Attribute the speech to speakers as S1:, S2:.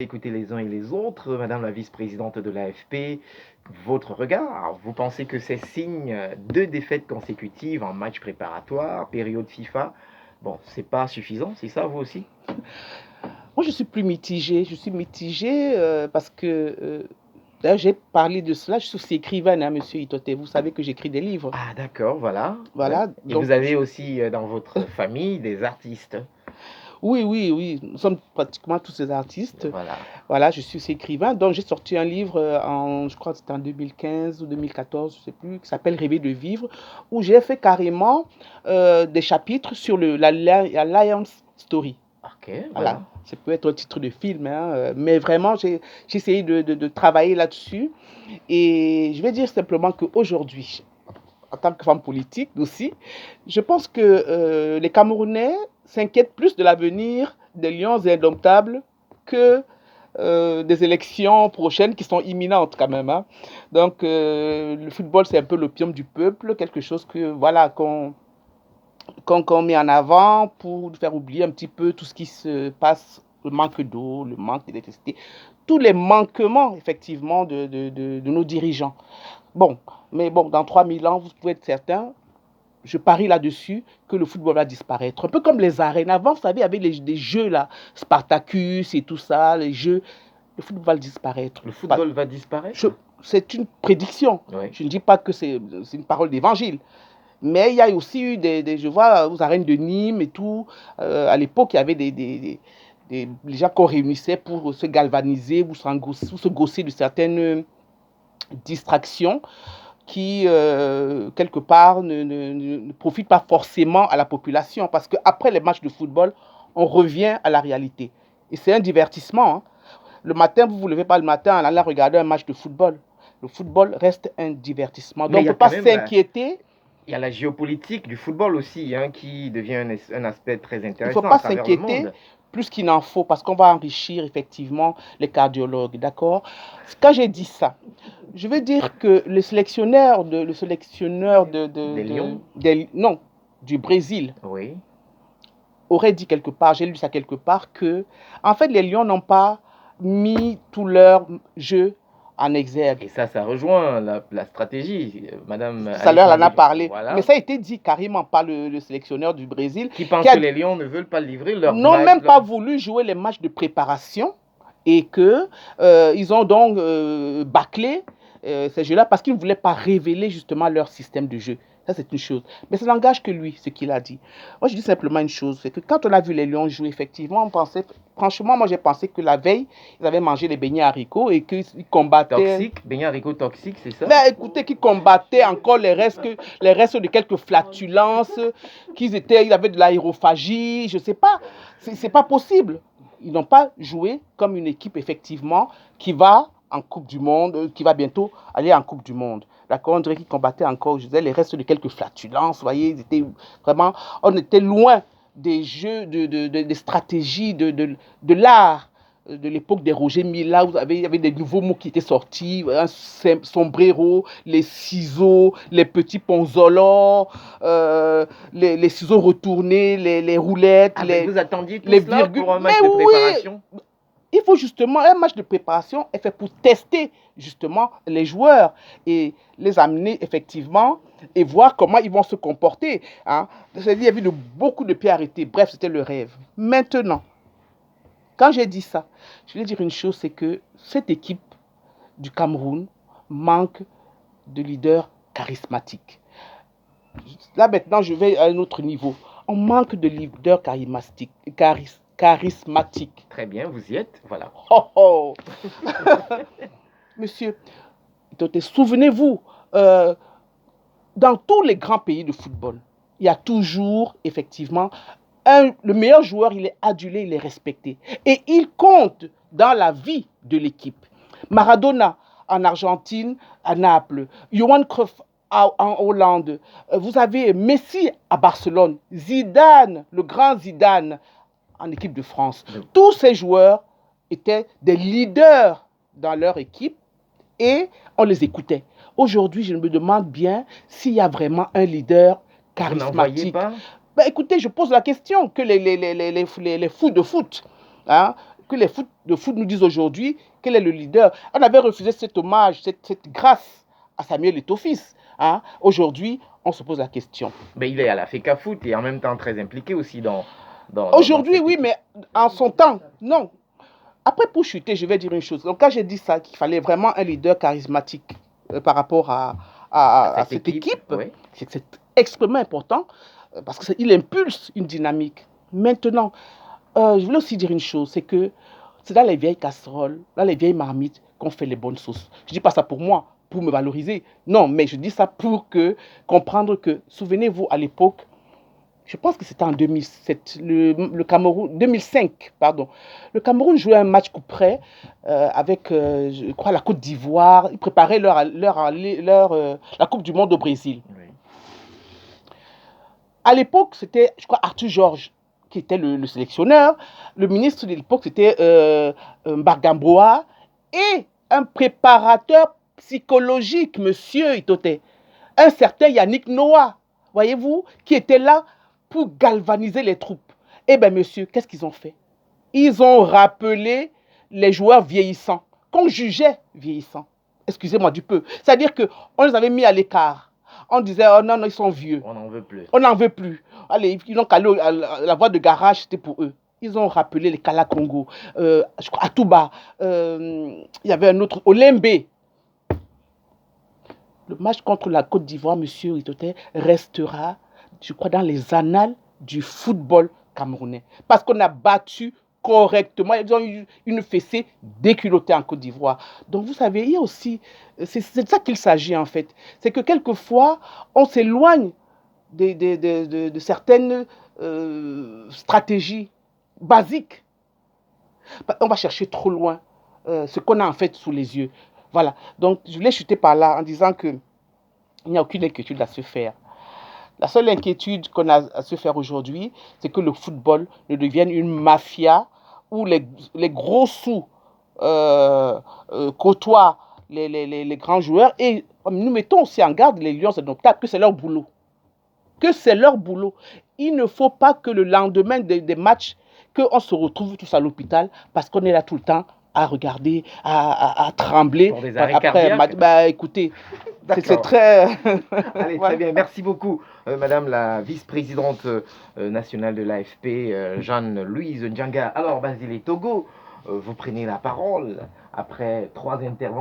S1: Écoutez les uns et les autres, Madame la vice-présidente de l'AFP, votre regard, vous pensez que ces signes de défaites consécutives en match préparatoire, période FIFA, bon, c'est pas suffisant, c'est ça vous aussi?
S2: Moi, je suis plus mitigée. Je suis mitigée parce que, d'ailleurs, j'ai parlé de cela. Je suis aussi écrivaine, hein, monsieur Itote. Vous savez que j'écris des livres.
S1: Ah d'accord, voilà, ouais.
S2: Voilà.
S1: Et
S2: Donc,
S1: vous avez aussi dans votre famille des artistes,
S2: oui, oui, oui. Nous sommes pratiquement tous ces artistes.
S1: voilà.
S2: Voilà, je suis aussi écrivain. Donc, j'ai sorti un livre je crois que c'était en 2015 ou 2014, je ne sais plus, qui s'appelle Rêver de vivre, où j'ai fait carrément des chapitres sur la Lions Story.
S1: Ok,
S2: Voilà,
S1: voilà.
S2: ça peut être un titre de film, hein, mais vraiment, j'ai essayé de travailler là-dessus. Et je vais dire simplement qu'aujourd'hui, en tant que femme politique aussi, je pense que les Camerounais s'inquiètent plus de l'avenir des lions indomptables que des élections prochaines qui sont imminentes quand même. Hein. Donc, le football, c'est un peu l'opium du peuple, quelque chose que, voilà, qu'on met en avant pour faire oublier un petit peu tout ce qui se passe, le manque d'eau, le manque d'électricité, tous les manquements, effectivement, de nos dirigeants. Bon, mais bon, dans 3000 ans, vous pouvez être certain, je parie là-dessus, que le football va disparaître. Un peu comme les arènes. Avant, vous savez, il y avait des jeux là, Spartacus et tout ça, les jeux. Le football va disparaître.
S1: Le football va disparaître?
S2: C'est une prédiction.
S1: Oui.
S2: Je ne dis pas que c'est une parole d'évangile. Mais il y a aussi eu je vois, aux arènes de Nîmes et tout, à l'époque, il y avait les gens qu'on réunissait pour se galvaniser ou se gausser de certaines distractions qui, quelque part, ne profitent pas forcément à la population. Parce qu'après les matchs de football, on revient à la réalité. Et c'est un divertissement. Hein. Le matin, vous ne vous levez pas le matin en allant regarder un match de football. Le football reste un divertissement.
S1: Mais
S2: Donc,
S1: il
S2: on
S1: y
S2: ne
S1: a
S2: peut
S1: quand
S2: pas
S1: même
S2: s'inquiéter.
S1: il y a la géopolitique du football aussi, hein, qui devient un aspect très
S2: Il ne faut
S1: intéressant à
S2: pas
S1: travers le
S2: s'inquiéter
S1: monde.
S2: plus qu'il n'en faut parce qu'on va enrichir effectivement les cardiologues, d'accord. Quand j'ai dit ça, je veux dire que le sélectionneur
S1: Des lions?
S2: non, du Brésil
S1: Oui.
S2: aurait dit quelque part, j'ai lu ça quelque part, que en fait les Lions n'ont pas mis tout leur jeu en exergue.
S1: Et ça rejoint la stratégie, Madame
S2: Tout à l'heure, elle en a
S1: Alessandro.
S2: parlé, mais
S1: Voilà.
S2: ça a été dit carrément par le sélectionneur du Brésil,
S1: Qui
S2: qui
S1: pense
S2: a
S1: que les Lions ne veulent pas livrer leur
S2: n'ont
S1: match.
S2: même pas voulu jouer les matchs de préparation et que ils ont donc bâclé ces jeux-là parce qu'ils ne voulaient pas révéler justement leur système de jeu. Ça, c'est une chose. Mais ça n'engage que lui, ce qu'il a dit. Moi, je dis simplement une chose, c'est que quand on a vu les Lions jouer, effectivement, on pensait, franchement, moi, j'ai pensé que la veille, ils avaient mangé les beignets haricots et qu'ils combattaient.
S1: Toxique, beignets haricots toxiques, c'est ça?
S2: Mais écoutez, qu'ils combattaient encore les restes de quelques flatulences, ils avaient de l'aérophagie, je ne sais pas. C'est pas possible. Ils n'ont pas joué comme une équipe, effectivement, qui va en Coupe du Monde, qui va bientôt aller en Coupe du Monde. D'accord, on dirait qu'ils combattaient encore, je disais, les restes de quelques flatulences, vous voyez, ils étaient vraiment, on était loin des jeux, des stratégies, de l'art de l'époque des Roger Mila, il y avait des nouveaux mots qui étaient sortis, un sombrero, les ciseaux, les petits ponzolos, les ciseaux retournés, les roulettes,
S1: Ah ben vous attendiez tout
S2: les
S1: cela
S2: virgules.
S1: pour un
S2: Mais
S1: match de préparation?
S2: oui, il faut justement, un match de préparation est fait pour tester justement les joueurs et les amener effectivement et voir comment ils vont se comporter. Hein. C'est-à-dire, il y avait beaucoup de pieds arrêtés. Bref, c'était le rêve. Maintenant, quand j'ai dit ça, je vais dire une chose, c'est que cette équipe du Cameroun manque de leaders charismatiques. Là maintenant, je vais à un autre niveau. On manque de leaders charismatiques.
S1: Très bien, vous y êtes, voilà.
S2: Oh oh Monsieur, souvenez-vous, euh, dans tous les grands pays de football, il y a toujours effectivement le meilleur joueur, il est adulé, il est respecté. Et il compte dans la vie de l'équipe. Maradona en Argentine, à Naples. Johan Cruyff en Hollande. Vous avez Messi à Barcelone. Zidane, le grand Zidane en équipe de France. Tous ces joueurs étaient des leaders dans leur équipe et on les écoutait. Aujourd'hui, je me demande bien s'il y a vraiment un leader charismatique.
S1: Pas?
S2: Ben, écoutez, je pose la question que les fous de foot, hein, que le foot nous dise aujourd'hui quel est le leader. On avait refusé cet hommage, cette grâce à Samuel Eto'o-Fils. Hein. Aujourd'hui, on se pose la question.
S1: Mais il est à la FECAFOOT et en même temps très impliqué aussi dans
S2: Aujourd'hui, oui,
S1: équipe.
S2: mais en son temps, non. Après, pour chuter, je vais dire une chose. Donc, quand j'ai dit ça, qu'il fallait vraiment un leader charismatique par rapport à cette équipe,
S1: oui.
S2: c'est extrêmement important parce qu'il impulse une dynamique. Maintenant, je voulais aussi dire une chose, c'est que c'est dans les vieilles casseroles, dans les vieilles marmites qu'on fait les bonnes sauces. Je ne dis pas ça pour moi, pour me valoriser. Non, mais je dis ça pour comprendre que, souvenez-vous, à l'époque, je pense que c'était en 2007, le Cameroun, 2005, pardon. Le Cameroun jouait un match coup près avec, je crois, la Côte d'Ivoire. Ils préparaient la Coupe du Monde au Brésil. Oui. À l'époque, c'était, je crois, Arthur Georges qui était le sélectionneur. Le ministre de l'époque, c'était Mbargamboa. Et un préparateur psychologique, monsieur Itote, un certain Yannick Noah, voyez-vous, qui était là pour galvaniser les troupes. Eh bien, monsieur, qu'est-ce qu'ils ont fait? Ils ont rappelé les joueurs vieillissants, qu'on jugeait vieillissants. Excusez-moi du peu. C'est-à-dire qu'on les avait mis à l'écart. On disait, oh non, non, ils sont vieux.
S1: On n'en veut plus.
S2: On n'en veut plus. Allez, ils ont calé la voie de garage, c'était pour eux. Ils ont rappelé les Kala Congo, je crois, Atouba. Il y avait un autre, Olembe. Le match contre la Côte d'Ivoire, monsieur Itote, restera, je crois, dans les annales du football camerounais. Parce qu'on a battu correctement. Ils ont eu une fessée déculottée en Côte d'Ivoire. Donc, vous savez, il y a aussi... C'est de ça qu'il s'agit, en fait. C'est que quelquefois, on s'éloigne de certaines stratégies basiques. On va chercher trop loin ce qu'on a, en fait, sous les yeux. Voilà. Donc, je voulais chuter par là en disant qu'il n'y a aucune inquiétude à se faire. La seule inquiétude qu'on a à se faire aujourd'hui, c'est que le football ne devienne une mafia où les gros sous côtoient les grands joueurs. Et nous mettons aussi en garde les Lions indomptables que c'est leur boulot. Que c'est leur boulot. Il ne faut pas que le lendemain des matchs, qu'on se retrouve tous à l'hôpital parce qu'on est là tout le temps à regarder, à trembler.
S1: Pour des arrêts cardiaques.
S2: Bah, écoutez, c'est très...
S1: Allez, très bien. Merci beaucoup, Madame la vice-présidente nationale de l'AFP, Jeanne-Louise Ndianga. Alors, Basile Togo, vous prenez la parole après 3 interventions.